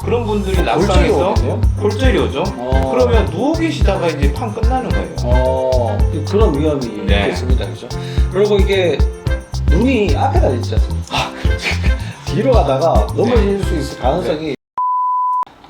그런 분들이 골절이 낙상해서 오겠네요? 골절이 오죠. 그러면 누워 계시다가 이제 판 끝나는 거예요. 그런 위험이 네. 있겠습니다. 그죠? 그리고 이게 눈이 앞에다 있지 않습니까? 뒤로 가다가 넘어질 수 있을 가능성이.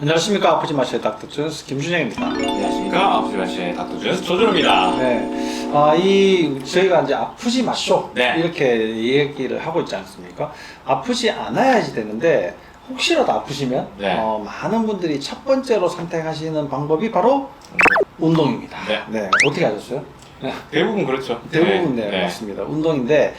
안녕하십니까. 아프지 마시의 닥터 준스 김준영입니다. 안녕하십니까. 아프지 마시의 닥터 준스 조준호입니다. 네. 저희가 이제 아프지 마쇼. 네. 이렇게 얘기를 하고 있지 않습니까? 아프지 않아야지 되는데, 혹시라도 아프시면, 네. 많은 분들이 첫 번째로 선택하시는 방법이 바로 운동입니다. 네. 어떻게 하셨어요? 대부분 그렇죠. 대부분 네, 맞습니다. 운동인데,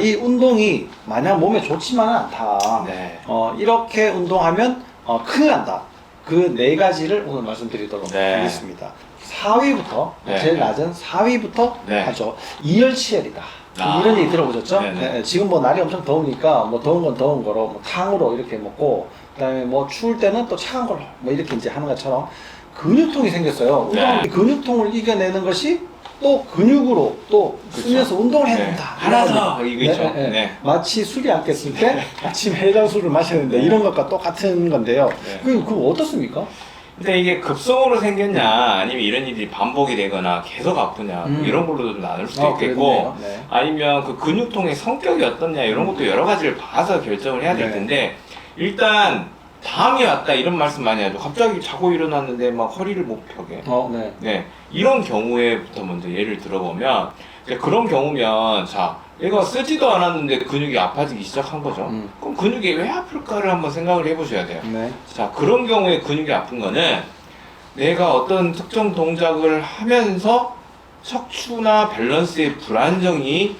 이 운동이 마냥 몸에 좋지만은 않다. 네. 이렇게 운동하면 큰일 난다. 그 네 가지를 오늘 말씀드리도록 네. 하겠습니다. 4위부터, 네. 제일 낮은 4위부터 네. 하죠. 이열치열이다. 이런 얘기 들어보셨죠? 네, 네. 지금 뭐 날이 엄청 더우니까 뭐 더운 건 더운 거로 뭐 탕으로 이렇게 먹고, 그다음에 뭐 추울 때는 또 차가운 걸로 뭐 이렇게 이제 하는 것처럼 근육통이 생겼어요. 네. 근육통을 이겨내는 것이 또 근육으로 또 쓰면서 운동을 해야 된다. 하나 더 이거 있죠. 네. 네. 마치 술이 안 깼을 때 아침 해장술을 마셨는데 이런 것과 똑같은 건데요. 네. 그거 어떻습니까? 근데 이게 급성으로 생겼냐 아니면 이런 일이 반복이 되거나 계속 아프냐 뭐 이런 걸로도 좀 나눌 수도 있겠고 그렇네요. 네. 아니면 그 근육통의 성격이 어떻냐 이런 것도 여러 가지를 봐서 결정을 해야 될 네. 텐데 일단 담이 왔다 이런 말씀 많이 하죠. 갑자기 자고 일어났는데 막 허리를 못 펴게. 네. 네, 이런 경우에부터 먼저 예를 들어보면 이제 그런 경우면 자 얘가 쓰지도 않았는데 근육이 아파지기 시작한 거죠. 그럼 근육이 왜 아플까를 한번 생각을 해보셔야 돼요. 네. 자 그런 경우에 근육이 아픈 거는 내가 어떤 특정 동작을 하면서 척추나 밸런스의 불안정이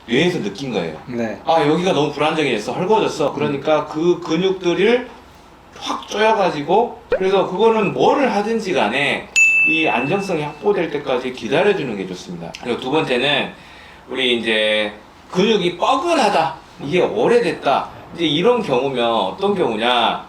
뇌에서 느낀 거예요. 네. 아 여기가 너무 불안정해졌어, 헐거워졌어. 그러니까 그 근육들을 확 조여가지고 그래서 그거는 뭐를 하든지 간에 이 안정성이 확보될 때까지 기다려주는 게 좋습니다. 그리고 두 번째는 우리 이제 근육이 뻐근하다, 이게 오래됐다, 이제 이런 경우면 어떤 경우냐,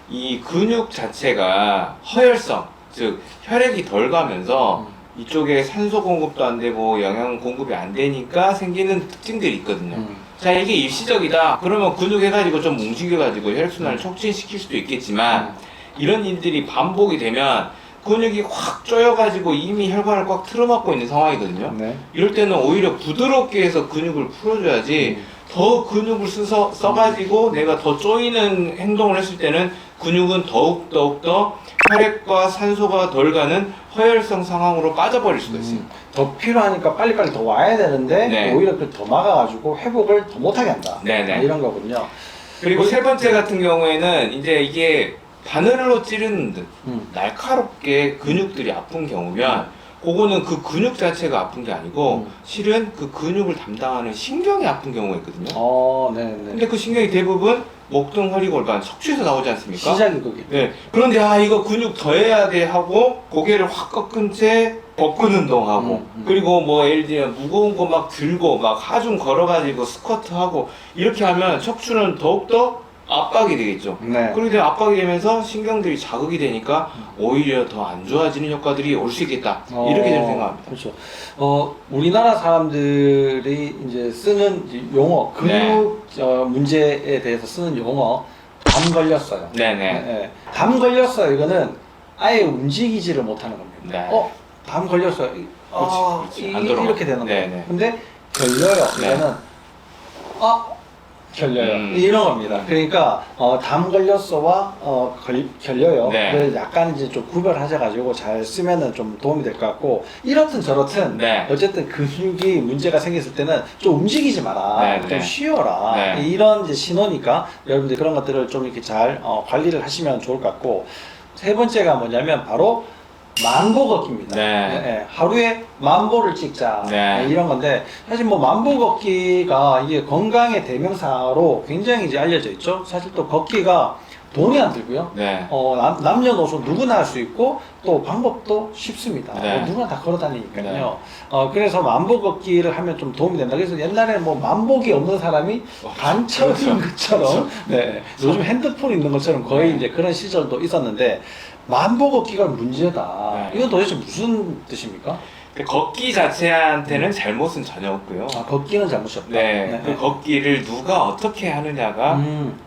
이 근육 자체가 허혈성, 즉 혈액이 덜 가면서 이쪽에 산소 공급도 안 되고 영양 공급이 안 되니까 생기는 특징들이 있거든요. 자 이게 일시적이다 그러면 근육 해가지고 좀 움직여가지고 혈액순환을 촉진시킬 수도 있겠지만 이런 일들이 반복이 되면 근육이 확 조여가지고 이미 혈관을 꽉 틀어막고 있는 상황이거든요. 네. 이럴 때는 오히려 부드럽게 해서 근육을 풀어줘야지 더 근육을 써가지고 내가 더 조이는 행동을 했을 때는 근육은 더욱 혈액과 산소가 덜 가는 허혈성 상황으로 빠져버릴 수도 있어요. 더 필요하니까 빨리빨리 더 와야 되는데 네. 오히려 그걸 더 막아가지고 회복을 더 못하게 한다. 네네. 이런 거군요. 그리고 세 번째 같은 경우에는 이제 이게 바늘로 찌르는 듯 날카롭게 근육들이 아픈 경우면 그거는 그 근육 자체가 아픈 게 아니고 실은 그 근육을 담당하는 신경이 아픈 경우가 있거든요. 네네. 근데 그 신경이 대부분 목등, 허리, 골반, 척추에서 나오지 않습니까? 시작이 그게. 네. 그런데 이거 근육 더 해야 돼 하고 고개를 확 꺾은 채 복근 운동하고 그리고 뭐 예를 들면 무거운 거 막 들고 막 하중 걸어가지고 스쿼트 하고 이렇게 하면 척추는 더욱더 압박이 되겠죠. 네. 그렇게 압박이 되면서 신경들이 자극이 되니까 오히려 더 안 좋아지는 효과들이 올 수 있겠다. 이렇게 저는 생각합니다. 그렇죠. 우리나라 사람들이 이제 쓰는 용어, 근육 문제에 대해서 쓰는 용어, 담 걸렸어요. 네네. 담 걸렸어요. 이거는 아예 움직이지를 못하는 겁니다. 네. 담 걸렸어요. 그렇지. 안 돌아가. 이렇게 되는 거예요. 네네. 근데 결려요. 네. 이거는 결려요. 이런 겁니다. 그러니까 담 걸렸어와 결려요. 네. 그래서 약간 이제 좀 구별하셔가지고 잘 쓰면은 좀 도움이 될 것 같고, 이렇든 저렇든 네. 어쨌든 근육이 문제가 생겼을 때는 좀 움직이지 마라, 네, 좀 네. 쉬어라. 네. 이런 이제 신호니까 여러분들 그런 것들을 좀 이렇게 잘 관리를 하시면 좋을 것 같고, 세 번째가 뭐냐면 바로 만보 걷기입니다. 네. 하루에 만보를 찍자. 네. 이런 건데, 사실 뭐 만보 걷기가 이게 건강의 대명사로 굉장히 이제 알려져 있죠. 사실 또 걷기가 돈이 안 들고요. 네. 남녀노소 누구나 할 수 있고 또 방법도 쉽습니다. 네. 누구나 다 걸어 다니니까요. 그래서 만보 걷기를 하면 좀 도움이 된다. 그래서 옛날에 뭐 만보기 없는 사람이 반처인 그렇죠. 것처럼, 네. 요즘 핸드폰 있는 것처럼 거의 이제 그런 시절도 있었는데, 만보 걷기가 문제다. 네. 이건 도대체 무슨 뜻입니까? 걷기 자체한테는 잘못은 전혀 없고요. 아, 걷기는 잘못이 없다. 네, 그 걷기를 누가 어떻게 하느냐가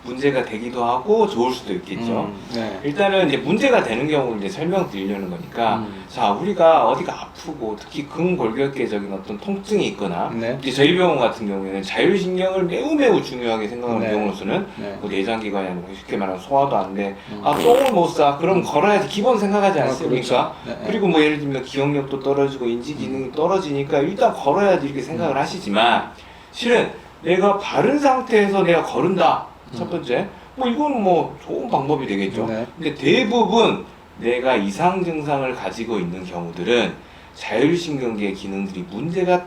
문제가 되기도 하고 좋을 수도 있겠죠. 네. 일단은 이제 문제가 되는 경우를 이제 설명드리려는 거니까, 자, 우리가 어디가 아프고 특히 근골격계적인 어떤 통증이 있거나, 네. 이제 저희 병원 같은 경우에는 자율신경을 매우 중요하게 생각하는 네. 경우로서는 네. 뭐 내장기관이 아니고 쉽게 말하면 소화도 안 돼. 아, 똥을 못 싸. 그럼 걸어야지 기본 생각하지 않습니까? 그렇죠. 네. 그리고 뭐 예를 들면 기억력도 떨어지고 인지 기능이 떨어지니까 일단 걸어야지 이렇게 생각을 하시지만, 실은 내가 바른 상태에서 내가 걸은다. 첫 번째. 뭐 이거는 뭐 좋은 방법이 되겠죠. 네. 근데 대부분 내가 이상 증상을 가지고 있는 경우들은 자율신경계 기능들이 문제가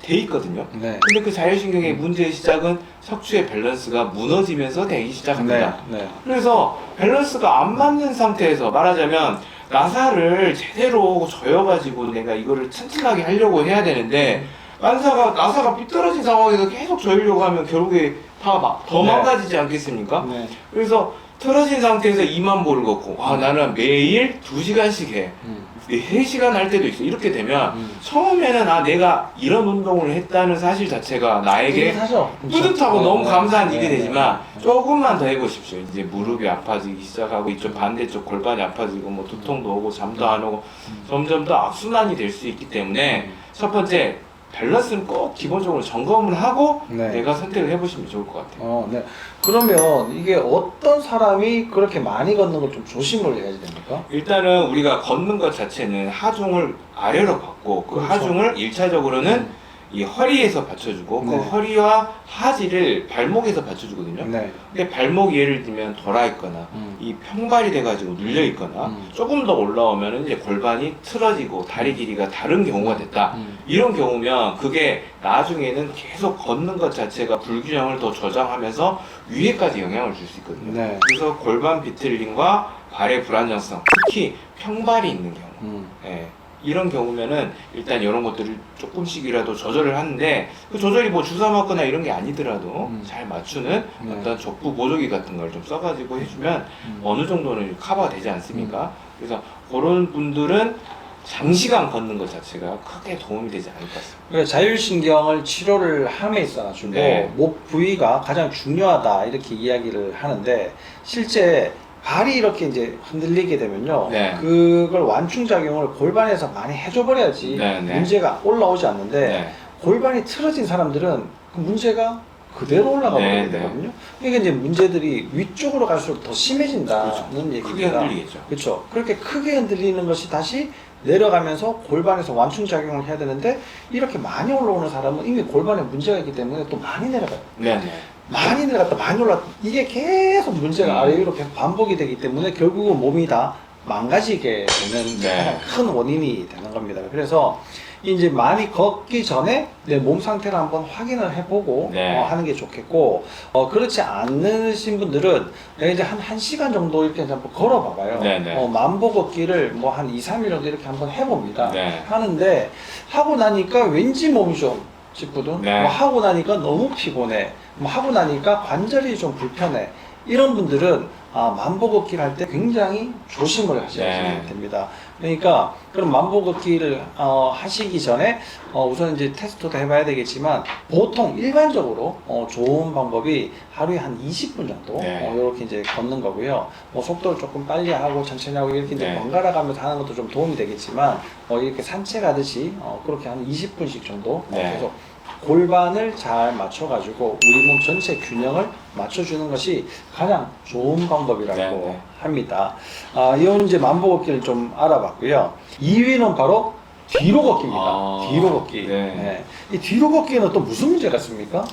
돼 있거든요. 네. 근데 그 자율신경의 문제의 시작은 척추의 밸런스가 무너지면서 되기 시작합니다. 네. 그래서 밸런스가 안 맞는 상태에서, 말하자면 나사를 제대로 조여가지고 내가 이거를 튼튼하게 하려고 해야 되는데, 나사가 삐뚤어진 상황에서 계속 조이려고 하면 결국에 더 네. 망가지지 않겠습니까? 네. 그래서 틀어진 상태에서 2만 보를 걷고, 나는 매일 2시간씩 해. 3시간 할 때도 있어. 이렇게 되면 처음에는 내가 이런 운동을 했다는 사실 자체가 나에게 뿌듯하죠. 뿌듯하고 네. 너무 감사한 네. 일이 네. 되지만, 조금만 더 해보십시오. 이제 무릎이 아파지기 시작하고 이쪽 반대쪽 골반이 아파지고 뭐 두통도 오고 잠도 안 오고 점점 더 악순환이 될 수 있기 때문에, 첫 번째 밸런스는 꼭 기본적으로 점검을 하고 네. 내가 선택을 해보시면 좋을 것 같아요. 네. 그러면 이게 어떤 사람이 그렇게 많이 걷는 걸 좀 조심을 해야 됩니까? 일단은 우리가 걷는 것 자체는 하중을 아래로 받고, 그 그렇죠. 하중을 1차적으로는 이 허리에서 받쳐주고, 네. 그 허리와 하지를 발목에서 받쳐주거든요. 네. 근데 발목이 예를 들면 돌아 있거나 이 평발이 돼가지고 눌려 있거나 조금 더 올라오면 이제 골반이 틀어지고 다리 길이가 다른 경우가 됐다. 이런 경우면 그게 나중에는 계속 걷는 것 자체가 불균형을 더 저장하면서 위에까지 영향을 줄 수 있거든요. 네. 그래서 골반 비틀림과 발의 불안정성, 특히 평발이 있는 경우, 예, 이런 경우면은 일단 이런 것들을 조금씩이라도 조절을 하는데, 그 조절이 뭐 주사 맞거나 이런 게 아니더라도 잘 맞추는 네. 어떤 족부 보조기 같은 걸 좀 써가지고 해주면 어느 정도는 커버가 되지 않습니까? 그래서 그런 분들은 장시간 걷는 것 자체가 크게 도움이 되지 않을 것 같습니다. 그러니까 자율신경을 치료를 함에 있어가지고 네. 목 부위가 가장 중요하다 이렇게 이야기를 하는데, 실제 발이 이렇게 이제 흔들리게 되면요, 네. 그걸 완충작용을 골반에서 많이 해줘버려야지 네, 네. 문제가 올라오지 않는데, 네. 골반이 틀어진 사람들은 그 문제가 그대로 올라가 버리게 네, 네. 되거든요. 그러니까 이제 문제들이 위쪽으로 갈수록 더 심해진다는 얘기입니다. 크게 흔들리겠죠. 그렇죠. 그렇게 크게 흔들리는 것이 다시 내려가면서 골반에서 완충작용을 해야 되는데, 이렇게 많이 올라오는 사람은 이미 골반에 문제가 있기 때문에 또 많이 내려가요. 네, 네. 많이 내려갔다 많이 올랐다, 이게 계속 문제가 아래 위로 계속 반복이 되기 때문에 결국은 몸이 다 망가지게 되는 네. 가장 큰 원인이 되는 겁니다. 그래서 이제 많이 걷기 전에 내 몸 상태를 한번 확인을 해보고 네. 하는 게 좋겠고, 그렇지 않으신 분들은 내가 이제 한 1시간 정도 이렇게 한번 걸어봐봐요. 네, 네. 만보 걷기를 뭐 한 2, 3일 정도 이렇게 한번 해봅니다. 네. 하는데 하고 나니까 왠지 몸이 좀 찌뿌둥, 네. 뭐 하고 나니까 너무 피곤해, 뭐 하고 나니까 관절이 좀 불편해, 이런 분들은 만보 걷기를 할 때 굉장히 조심을 하셔야 네. 됩니다. 그러니까 그럼 만보 걷기를 하시기 전에 우선 이제 테스트도 해봐야 되겠지만, 보통 일반적으로 좋은 방법이 하루에 한 20분 정도 네. 이렇게 이제 걷는 거고요. 속도를 조금 빨리 하고 천천히 하고 이렇게 이제 네. 번갈아 가면서 하는 것도 좀 도움이 되겠지만, 이렇게 산책하듯이 그렇게 한 20분씩 정도 네. 계속 골반을 잘 맞춰가지고 우리 몸 전체 균형을 맞춰주는 것이 가장 좋은 방법이라고 네, 네. 합니다. 이건 이제 만보 걷기를 좀 알아봤고요. 2위는 바로 뒤로 걷기입니다. 뒤로 걷기. 네. 이 뒤로 걷기는 또 무슨 문제가 있습니까?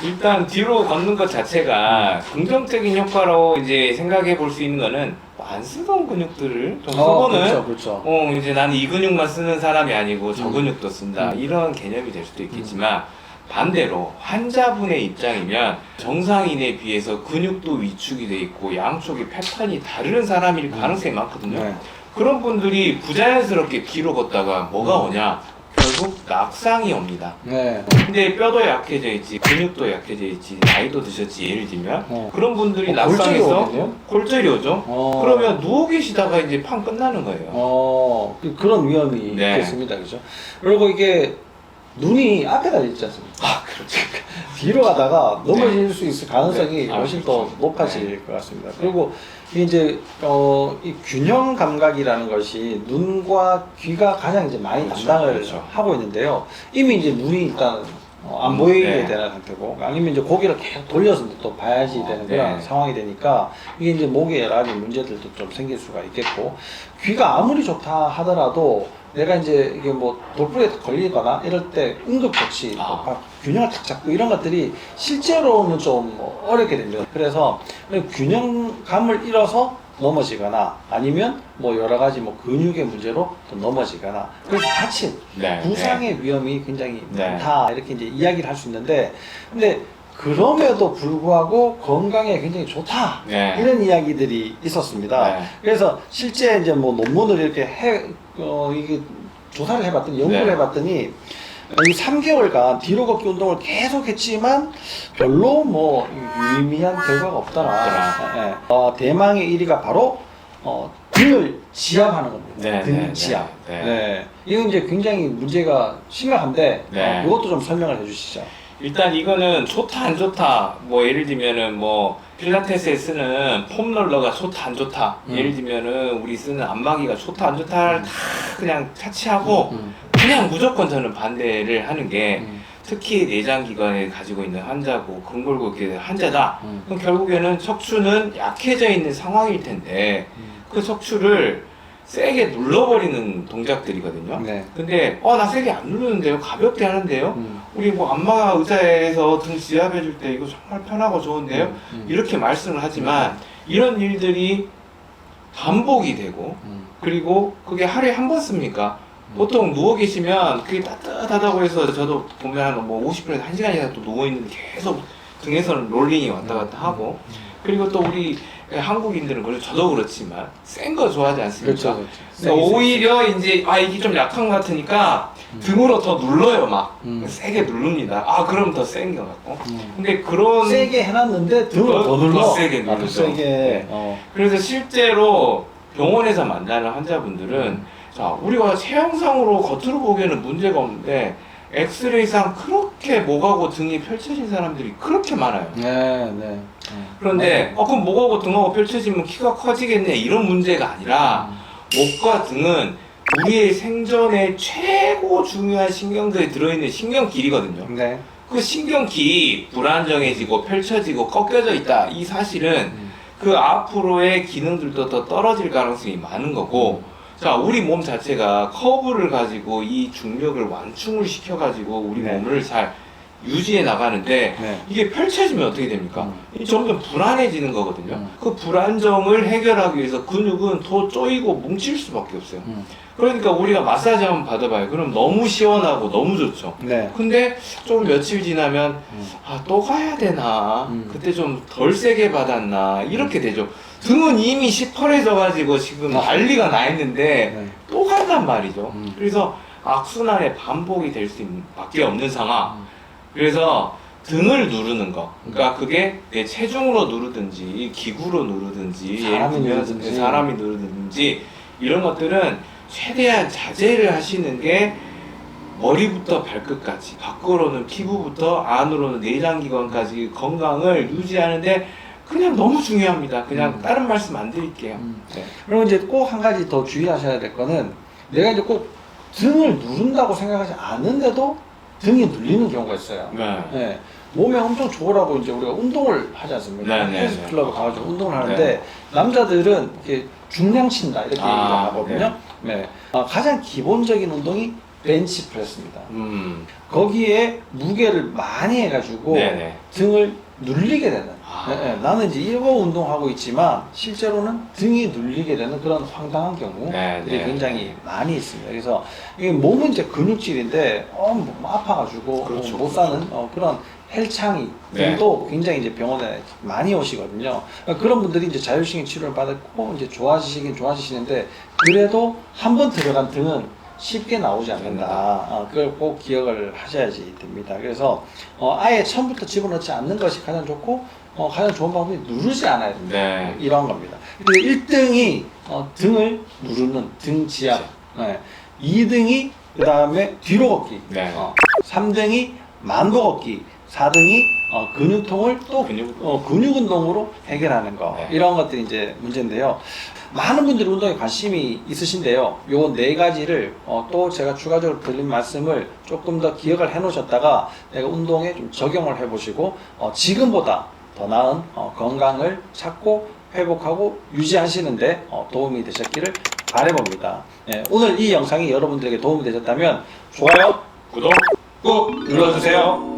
일단 뒤로 걷는 것 자체가 긍정적인 효과로 이제 생각해 볼 수 있는 거는 안 쓰던 근육들을 좀 써보는, 그렇죠. 이제 나는 이 근육만 쓰는 사람이 아니고 저 근육도 쓴다, 이런 개념이 될 수도 있겠지만, 반대로 환자분의 입장이면 정상인에 비해서 근육도 위축이 돼 있고 양쪽이 패턴이 다른 사람일 가능성이 많거든요. 네. 그런 분들이 부자연스럽게 뒤로 걷다가 뭐가 오냐? 결국 낙상이 옵니다. 네. 근데 뼈도 약해져 있지, 근육도 약해져 있지, 나이도 드셨지, 예를 들면 그런 분들이 골절이 낙상해서 오겠네요? 골절이 오죠. 그러면 누워 계시다가 이제 판 끝나는 거예요. 그런 위험이 네. 있겠습니다. 그죠? 그리고 이게 눈이 앞에다 있지 않습니까? 아, 그렇죠. 뒤로 가다가 넘어질 수 있을 가능성이 네. 훨씬 그렇죠. 더 높아질 것 같습니다. 그리고 이게 이제 이 균형 감각이라는 것이 눈과 귀가 가장 이제 많이 그렇죠. 담당을 그렇죠. 하고 있는데요. 이미 이제 눈이 일단 안 보이게 네. 되는 상태고, 아니면 이제 고개를 계속 돌려서 또 봐야지 되는 그런 네. 상황이 되니까 이게 이제 목에 여러 가지 문제들도 좀 생길 수가 있겠고, 귀가 아무리 좋다 하더라도 내가 이제 이게 뭐 돌부리에 걸리거나 이럴 때 응급처치, 균형을 탁 잡고 이런 것들이 실제로는 좀 어렵게 됩니다. 그래서 균형감을 잃어서 넘어지거나 아니면 뭐 여러 가지 뭐 근육의 문제로 또 넘어지거나 그래서 다친 네. 부상의 위험이 굉장히 네. 많다 이렇게 이제 이야기를 할 수 있는데, 근데 그럼에도 불구하고 건강에 굉장히 좋다 네. 이런 이야기들이 있었습니다. 네. 그래서 실제 이제 뭐 논문을 이렇게 이게 조사를 해봤더니 연구를 네. 해봤더니 이 3개월간 뒤로 걷기 운동을 계속 했지만 별로 뭐 유의미한 결과가 없더라. 대망의 1위가 바로 등을 지압하는 겁니다. 네, 등 네, 지압. 네, 네. 이건 이제 굉장히 문제가 심각한데 네. 이것도 좀 설명을 해주시죠. 일단 이거는 좋다 안 좋다, 뭐 예를 들면은 뭐 필라테스에 쓰는 폼롤러가 좋다 안 좋다, 예를 들면은 우리 쓰는 안마기가 좋다 안 좋다를 다 그냥 차치하고 그냥 무조건 저는 반대를 하는 게, 특히 내장기관에 가지고 있는 환자고 근골고 이렇게 환자다. 그럼 결국에는 척추는 약해져 있는 상황일 텐데 그 척추를 세게 눌러버리는 동작들이거든요. 네. 근데 나 세게 안 누르는데요, 가볍게 하는데요, 우리 뭐 안마 의자에서 등 지압해줄 때 이거 정말 편하고 좋은데요, 이렇게 말씀을 하지만 이런 일들이 반복이 되고, 그리고 그게 하루에 한 번 씁니까? 보통 누워 계시면 그게 따뜻하다고 해서 저도 보면 뭐 50분에서 1시간 이상 또 누워 있는데 계속 등에서는 롤링이 왔다 갔다 하고, 그리고 또 우리 한국인들은 그렇죠, 저도 그렇지만 센 거 좋아하지 않습니까? 그렇죠. 그러니까 오히려 이제 이게 좀 약한 것 같으니까 등으로 더 눌러요, 막 세게 누릅니다. 그럼 더 센 것 같고. 근데 그런 세게 해놨는데 등을 더 눌러. 더 세게 더 누르죠. 세게. 네. 그래서 실제로 병원에서 만나는 환자분들은 자, 우리가 체형상으로 겉으로 보기에는 문제가 없는데 엑스레이상 그렇게 목하고 등이 펼쳐진 사람들이 그렇게 많아요. 네. 그런데 그럼 목하고 등하고 펼쳐지면 키가 커지겠네, 이런 문제가 아니라 목과 등은 우리의 생전에 최고 중요한 신경들이 들어있는 신경길이거든요. 네. 그 신경길이 불안정해지고 펼쳐지고 꺾여져 있다, 이 사실은 그 앞으로의 기능들도 더 떨어질 가능성이 많은 거고, 자, 우리 몸 자체가 커브를 가지고 이 중력을 완충을 시켜가지고 우리 네. 몸을 잘 유지해 나가는데 네. 이게 펼쳐지면 어떻게 됩니까? 이 점점 불안해지는 거거든요. 그 불안정을 해결하기 위해서 근육은 더 쪼이고 뭉칠 수밖에 없어요. 그러니까 우리가 마사지 한번 받아봐요. 그럼 너무 시원하고 너무 좋죠. 네. 근데 좀 며칠 지나면 또 가야 되나, 그때 좀 덜 세게 받았나, 이렇게 되죠. 등은 이미 시퍼레져 가지고 지금 난리가 나 있는데 네. 또 간단 말이죠. 그래서 악순환의 반복이 될 수밖에 없는 상황. 그래서 등을 누르는 거, 그러니까 그게 내 체중으로 누르든지 기구로 누르든지 사람이 누르든지 이런 것들은 최대한 자제를 하시는 게, 머리부터 발끝까지, 밖으로는 피부부터 안으로는 내장기관까지 건강을 유지하는데 그냥 너무 중요합니다. 그냥 다른 말씀 안 드릴게요. 네. 그리고 이제 꼭 한 가지 더 주의하셔야 될 거는, 내가 이제 꼭 등을 누른다고 생각하지 않는데도 등이 눌리는 경우가 있어요. 네. 몸에 엄청 좋으라고 이제 우리가 운동을 하지 않습니까? 헬스클럽에 가가지고 운동을 하는데 남자들은 이렇게 중량 친다 이렇게 얘기를 하거든요. 네. 가장 기본적인 운동이 벤치프레스입니다. 거기에 무게를 많이 해가지고 등을 눌리게 되는. 나는 이제 이거 운동하고 있지만 실제로는 등이 눌리게 되는 그런 황당한 경우들이 굉장히 많이 있습니다. 그래서 이게 몸은 이제 근육질인데 아파가지고 그렇죠, 못 사는 그런 헬창이 등도 굉장히 이제 병원에 많이 오시거든요. 그런 분들이 이제 자율신경 치료를 받았고 이제 좋아지시긴 좋아지시는데, 그래도 한 번 들어간 등은 쉽게 나오지 않는다. 그걸 꼭 기억을 하셔야지 됩니다. 그래서 아예 처음부터 집어넣지 않는 것이 가장 좋고 가장 좋은 방법이 누르지 않아야 됩니다. 네. 이러한 겁니다. 1등이 등을 누르는 등 지압, 2등이 그 다음에 뒤로 걷기, 네. 3등이 만보 걷기, 4등이 근육통을 또 근육 운동으로 해결하는 거. 네. 이런 것들이 이제 문제인데요. 많은 분들이 운동에 관심이 있으신데요. 요 네 가지를 또 제가 추가적으로 드린 말씀을 조금 더 기억을 해 놓으셨다가 내가 운동에 좀 적용을 해 보시고 지금보다 더 나은 건강을 찾고 회복하고 유지하시는데 도움이 되셨기를 바라봅니다. 네, 오늘 이 영상이 여러분들에게 도움이 되셨다면 좋아요, 구독 꾹 눌러주세요.